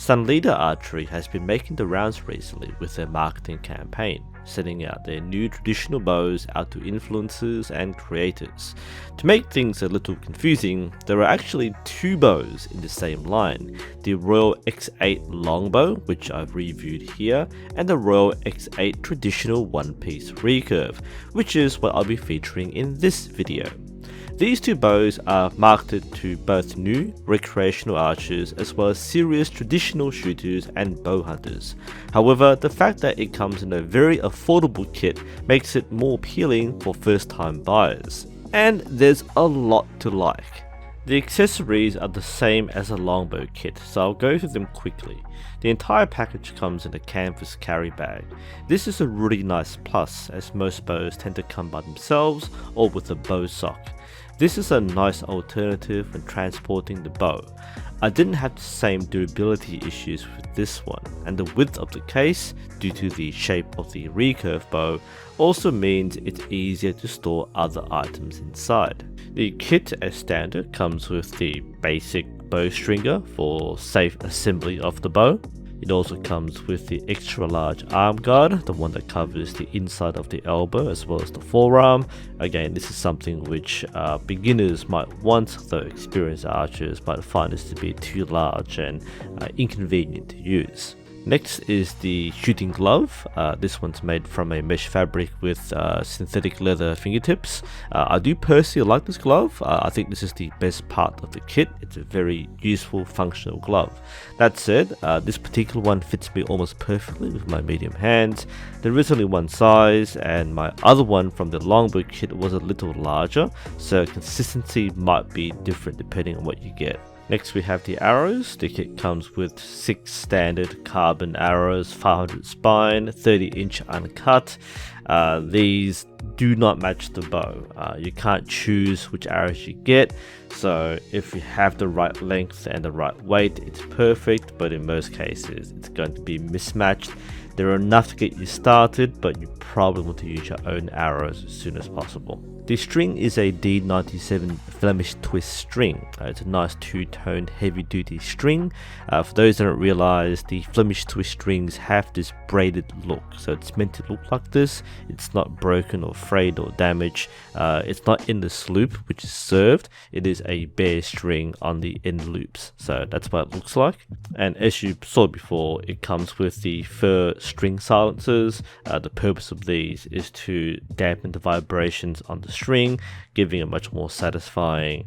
Sanlida Archery has been making the rounds recently with their marketing campaign, sending out their new traditional bows out to influencers and creators. To make things a little confusing, there are actually two bows in the same line, the Royal X8 longbow, which I've reviewed here, and the Royal X8 traditional one-piece recurve, which is what I'll be featuring in this video. These two bows are marketed to both new recreational archers as well as serious traditional shooters and bow hunters. However, the fact that it comes in a very affordable kit makes it more appealing for first time buyers. And there's a lot to like. The accessories are the same as a longbow kit, so I'll go through them quickly. The entire package comes in a canvas carry bag. This is a really nice plus, as most bows tend to come by themselves or with a bow sock. This is a nice alternative when transporting the bow. I didn't have the same durability issues with this one, and the width of the case, due to the shape of the recurve bow, also means it's easier to store other items inside. The kit as standard comes with the basic bow stringer for safe assembly of the bow. It also comes with the extra large arm guard, the one that covers the inside of the elbow as well as the forearm. Again, this is something which beginners might want, though experienced archers might find this to be too large and inconvenient to use. Next is the shooting glove. This one's made from a mesh fabric with synthetic leather fingertips. I do personally like this glove. I think this is the best part of the kit. It's a very useful, functional glove. That said, this particular one fits me almost perfectly with my medium hands. There is only one size, and my other one from the longbow kit was a little larger, so consistency might be different depending on what you get. Next we have the arrows. The kit comes with 6 standard carbon arrows, 500 spine, 30-inch uncut. These do not match the bow. You can't choose which arrows you get, so if you have the right length and the right weight, it's perfect, but in most cases it's going to be mismatched. There are enough to get you started, but you probably want to use your own arrows as soon as possible. The string is a D97 Flemish twist string. It's a nice two-tone heavy-duty string. For those that don't realize, the Flemish twist strings have this braided look, so it's meant to look like this. It's not broken or frayed or damaged. It's not in the loop, which is served. It is a bare string on the end loops, so that's what it looks like. And as you saw before, it comes with the fur string silencers. The purpose of these is to dampen the vibrations on the string, giving a much more satisfying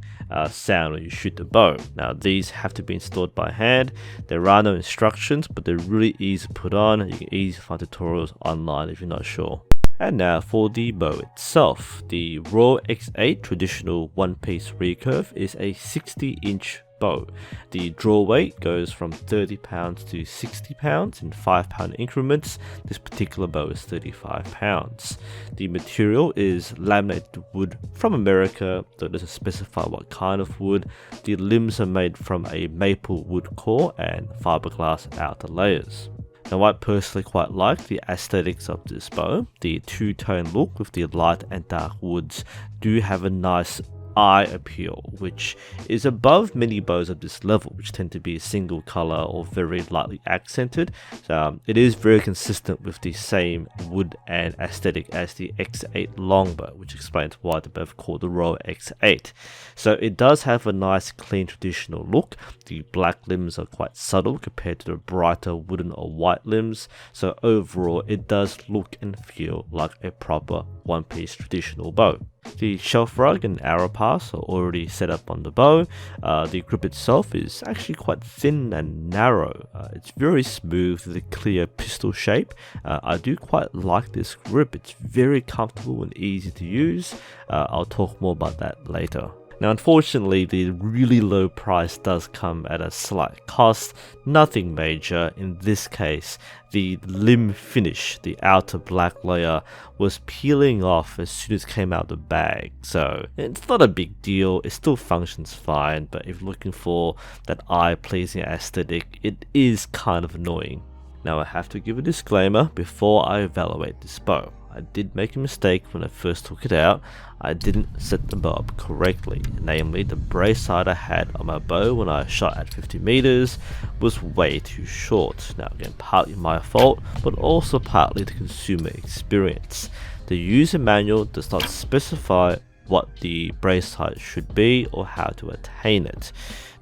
sound when you shoot the bow. Now these have to be installed by hand. There are no instructions, but they're really easy to put on. You can easily find tutorials online if you're not sure. And now for the bow itself. The Royal X8 traditional one-piece recurve is a 60-inch bow. The draw weight goes from 30 pounds to 60 pounds in 5-pound increments. This particular bow is 35 pounds. The material is laminated wood from America, though it doesn't specify what kind of wood. The limbs are made from a maple wood core and fiberglass outer layers. Now I personally quite like the aesthetics of this bow. The two-tone look with the light and dark woods do have a nice eye appeal, which is above many bows of this level, which tend to be a single color or very lightly accented. So it is very consistent with the same wood and aesthetic as the X8 longbow, which explains why they're both called the Royal X8. So it does have a nice clean traditional look. The black limbs are quite subtle compared to the brighter wooden or white limbs, so overall it does look and feel like a proper one-piece traditional bow. The shelf rug and arrow pass are already set up on the bow. The grip itself is actually quite thin and narrow. It's very smooth with a clear pistol shape. I do quite like this grip. It's very comfortable and easy to use. I'll talk more about that later. Now unfortunately, the really low price does come at a slight cost, nothing major. In this case, the limb finish, the outer black layer, was peeling off as soon as it came out of the bag, so it's not a big deal. It still functions fine, but if you're looking for that eye-pleasing aesthetic, it is kind of annoying. Now I have to give a disclaimer before I evaluate this bow. I did make a mistake when I first took it out. I didn't set the bow up correctly, namely the brace height I had on my bow when I shot at 50 meters was way too short. Now again, partly my fault, but also partly the consumer experience. The user manual does not specify what the brace height should be or how to attain it.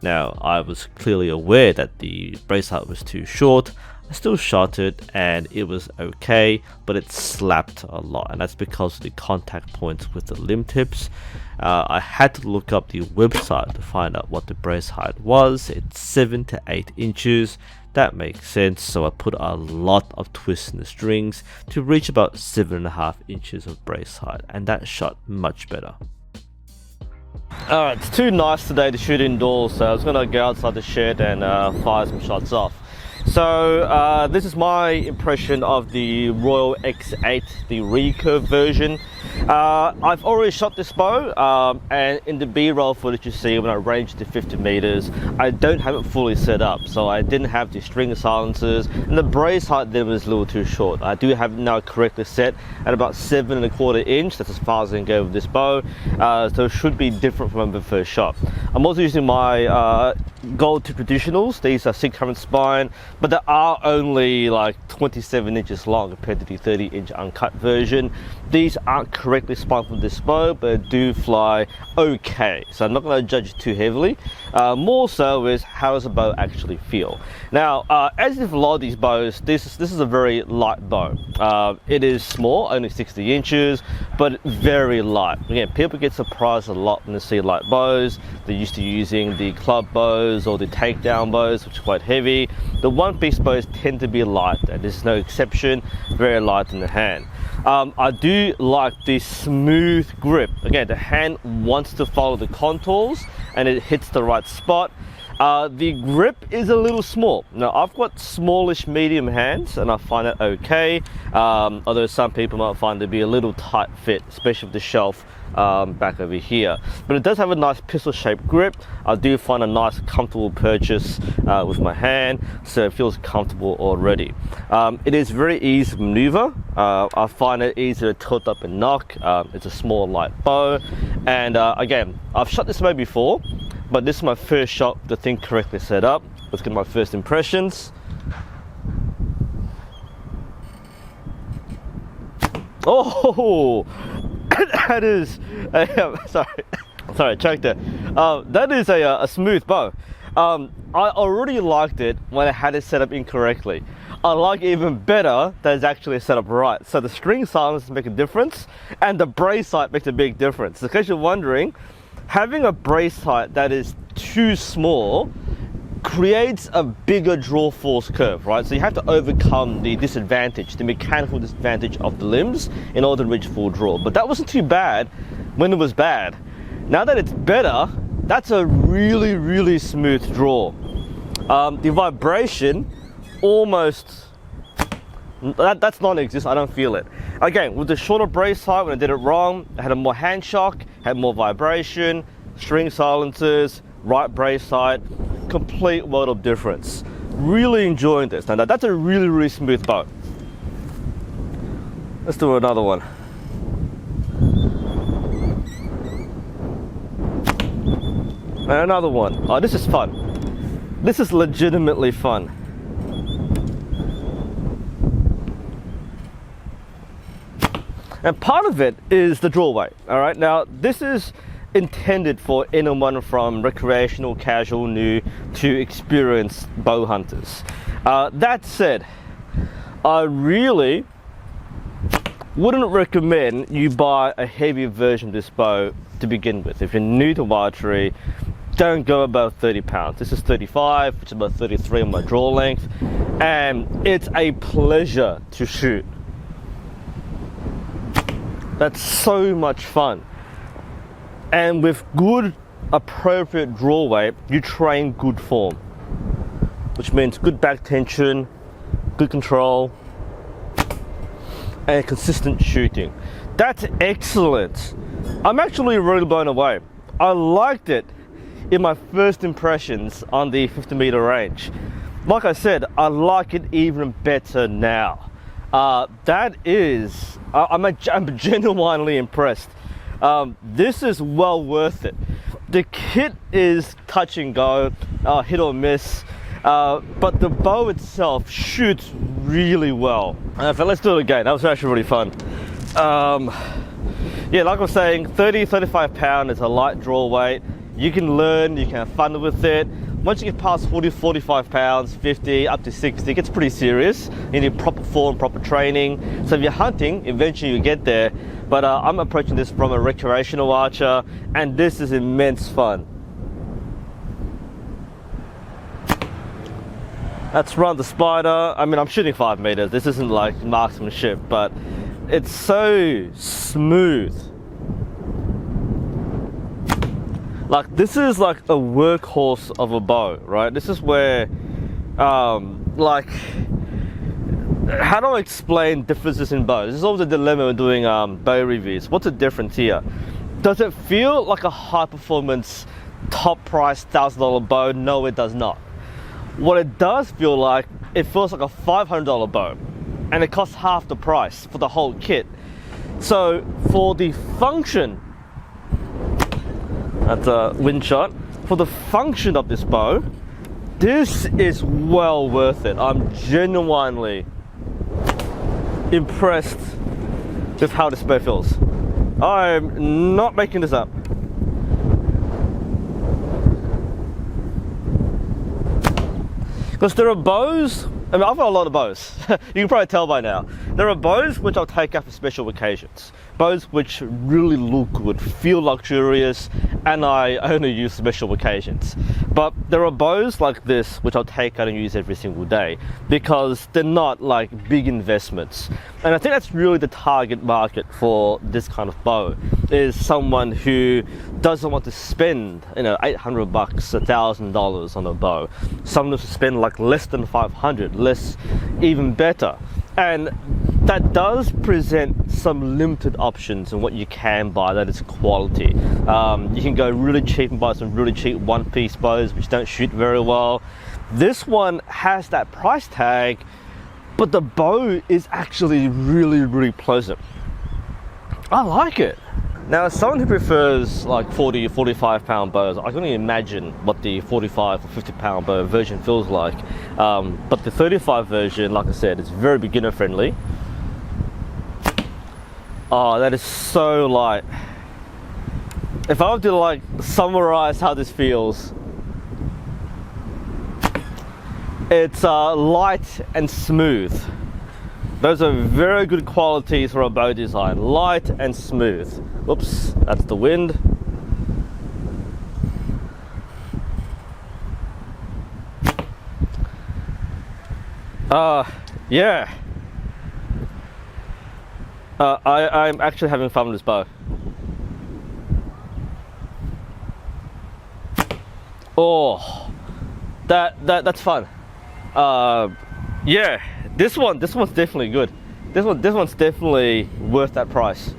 Now, I was clearly aware that the brace height was too short. I still shot it and it was okay, but it slapped a lot, and that's because of the contact points with the limb tips. I had to look up the website to find out what the brace height was. It's 7 to 8 inches. That makes sense, so I put a lot of twists in the strings to reach about 7.5 inches of brace height, and that shot much better. Alright, it's too nice today to shoot indoors, so I was going to go outside the shed and fire some shots off. So this is my impression of the Royal X8, the Recurve version. I've already shot this bow, and in the B-roll footage you see when I ranged to 50 meters, I don't have it fully set up, so I didn't have the string silencers, and the brace height there was a little too short. I do have it now correctly set at about 7.25 inch. That's as far as I can go with this bow, so it should be different from the first shot. I'm also using my gold tip traditionals. These are 600 spine, but they are only like 27 inches long compared to the 30 inch uncut version. These aren't correctly spined from this bow, but they do fly okay, so I'm not going to judge it too heavily. More so is how does the bow actually feel. Now, as with a lot of these bows, this is a very light bow. It is small, only 60 inches, but very light. Again, people get surprised a lot when they see light bows. They're used to using the club bows or the takedown bows, which are quite heavy. The one-piece bows tend to be light, and this is no exception, very light in the hand. I do like this smooth grip. Again, the hand wants to follow the contours and it hits the right spot. The grip is a little small. Now, I've got smallish medium hands and I find it okay, although some people might find it to be a little tight fit, especially with the shelf back over here. But it does have a nice pistol shaped grip. I do find a nice comfortable purchase with my hand, so it feels comfortable already. It is very easy to maneuver. I find it easy to tilt up and knock. It's a small light bow, and again, I've shot this bow before, but this is my first shot with the thing correctly set up. Let's get my first impressions. Oh, that is sorry, check that. That is a smooth bow. I already liked it when I had it set up incorrectly. I like it even better that it's actually set up right. So the string silencers make a difference, and the brace height makes a big difference. In case you're wondering, having a brace height that is too small creates a bigger draw force curve, right? So you have to overcome the disadvantage, the mechanical disadvantage of the limbs in order to reach full draw. But that wasn't too bad when it was bad. Now that it's better, that's a really, really smooth draw. The vibration almost, that's non-existent. I don't feel it. Again, with the shorter brace height, when I did it wrong, I had a more hand shock, had more vibration, string silencers, right brace height, complete world of difference. Really enjoying this. Now that's a really, really smooth bow. Let's do another one. And another one. Oh, this is fun. This is legitimately fun. And part of it is the draw weight. All right, now this is intended for anyone from recreational, casual, new to experienced bow hunters. That said, I really wouldn't recommend you buy a heavier version of this bow to begin with. If you're new to archery, don't go above 30 pounds. This is 35, which is about 33 on my draw length, and it's a pleasure to shoot. That's so much fun. And with good, appropriate draw weight, you train good form, which means good back tension, good control, and consistent shooting. That's excellent. I'm actually really blown away. I liked it in my first impressions on the 50 meter range. Like I said, I like it even better now. I'm genuinely impressed. This is well worth it. The kit is touch and go, hit or miss, but the bow itself shoots really well. So let's do it again. That was actually really fun. Yeah, like I was saying, 35 pound is a light draw weight. You can learn, you can have fun with it. Once you get past 45 pounds, 50, up to 60, it gets pretty serious. You need proper form, proper training. So if you're hunting, eventually you get there. But I'm approaching this from a recreational archer, and this is immense fun. That's run the spider. I mean, I'm shooting 5 meters. This isn't like marksmanship, but it's so smooth. Like, this is like a workhorse of a bow, right? This is where, like, how do I explain differences in bows? This is always a dilemma when doing bow reviews. What's the difference here? Does it feel like a high performance, top price $1,000 bow? No, it does not. What it does feel like, it feels like a $500 bow, and it costs half the price for the whole kit. So for the function, that's a wind shot. For the function of this bow, this is well worth it. I'm genuinely impressed with how this bow feels. I'm not making this up. Because there are bows, I mean, I've got a lot of bows. You can probably tell by now. There are bows which I'll take out for special occasions. Bows which really look good, feel luxurious, and I only use special occasions. But there are bows like this which I'll take out and use every single day because they're not like big investments. And I think that's really the target market for this kind of bow, is someone who doesn't want to spend, you know, $800, $1,000 on a bow. Someone who spend like less than 500, less, even better. And that does present some limited options in what you can buy that is quality. You can go really cheap and buy some really cheap one-piece bows which don't shoot very well. This one has that price tag, but the bow is actually really, really pleasant. I like it. Now, as someone who prefers like 40 or 45 pound bows, I can only imagine what the 45 or 50 pound bow version feels like. But the 35 version, like I said, is very beginner friendly. Oh, that is so light. If I were to like summarize how this feels, it's light and smooth. Those are very good qualities for a bow design. Light and smooth. Oops, that's the wind. Yeah. I'm actually having fun with this bow. Oh, that's fun. Yeah, this one's definitely good. This one's definitely worth that price.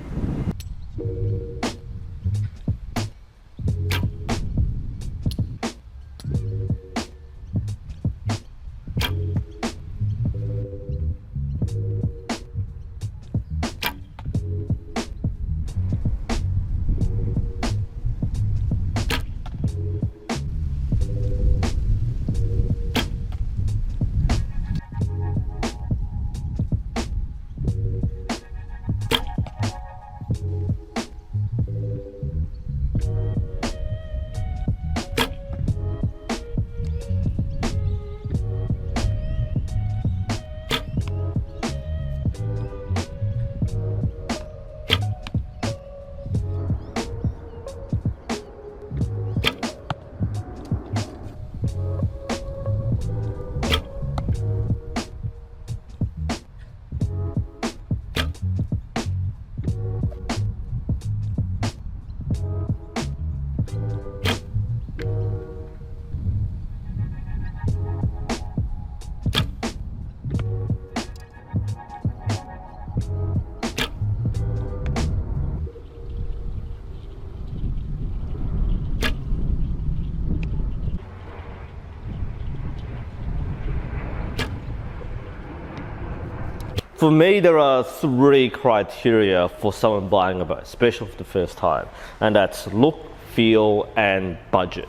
For me, there are 3 criteria for someone buying a bow, especially for the first time, and that's look, feel, and budget.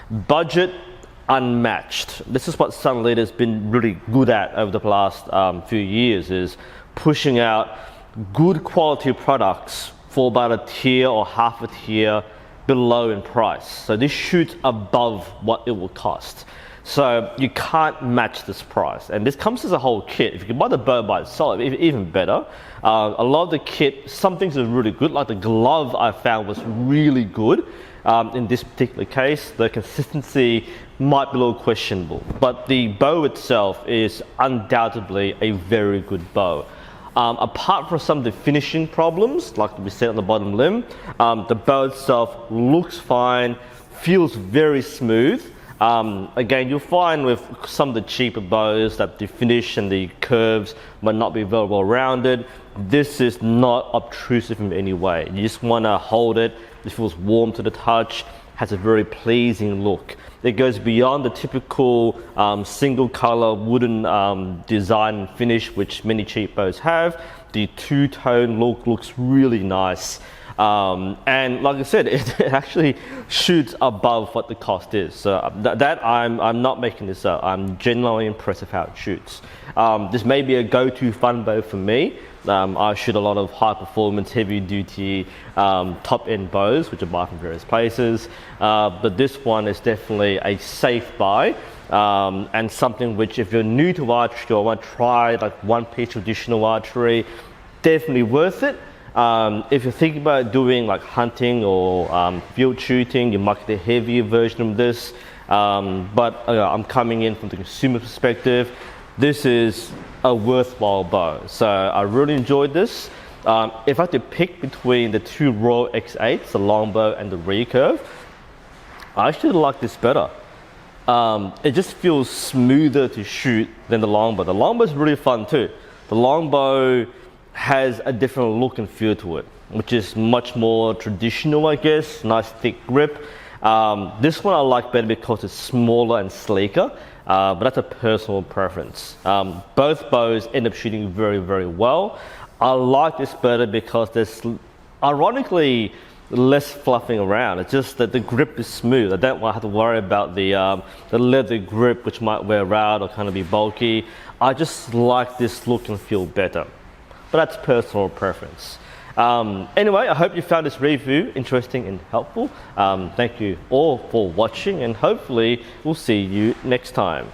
Budget, unmatched. This is what Sanlida has been really good at over the last few years, is pushing out good quality products for about a tier or half a tier below in price. So this shoots above what it will cost. So you can't match this price, and this comes as a whole kit. If you can buy the bow by itself, even better. A lot of the kit, some things are really good, like the glove I found was really good. In this particular case, the consistency might be a little questionable, but the bow itself is undoubtedly a very good bow. Apart from some of the finishing problems, like we said on the bottom limb, the bow itself looks fine, feels very smooth. Again, you'll find with some of the cheaper bows that the finish and the curves might not be very well rounded. This is not obtrusive in any way. You just want to hold it. It feels warm to the touch, has a very pleasing look. It goes beyond the typical single color wooden design and finish which many cheap bows have. The two-tone look looks really nice. And like I said, it actually shoots above what the cost is. So that I'm not making this up. I'm genuinely impressed with how it shoots. This may be a go-to fun bow for me. I shoot a lot of high-performance, heavy-duty, top-end bows, which I buy from various places. But this one is definitely a safe buy. And something which, if you're new to archery or want to try like one-piece traditional archery, definitely worth it. If you're thinking about doing like hunting or field shooting, you might get a heavier version of this. But I'm coming in from the consumer perspective. This is a worthwhile bow. So I really enjoyed this. If I had to pick between the 2 Royal X8s, the longbow and the recurve, I actually like this better. It just feels smoother to shoot than the longbow. The longbow is really fun too. The longbow has a different look and feel to it, which is much more traditional, I guess. Nice thick grip. This one I like better because it's smaller and sleeker, but that's a personal preference. Both bows end up shooting very, very well. I like this better because there's, ironically, less fluffing around. It's just that the grip is smooth. I don't have to worry about the leather grip, which might wear out or kind of be bulky. I just like this look and feel better. But that's personal preference. Anyway, I hope you found this review interesting and helpful. Thank you all for watching, and hopefully we'll see you next time.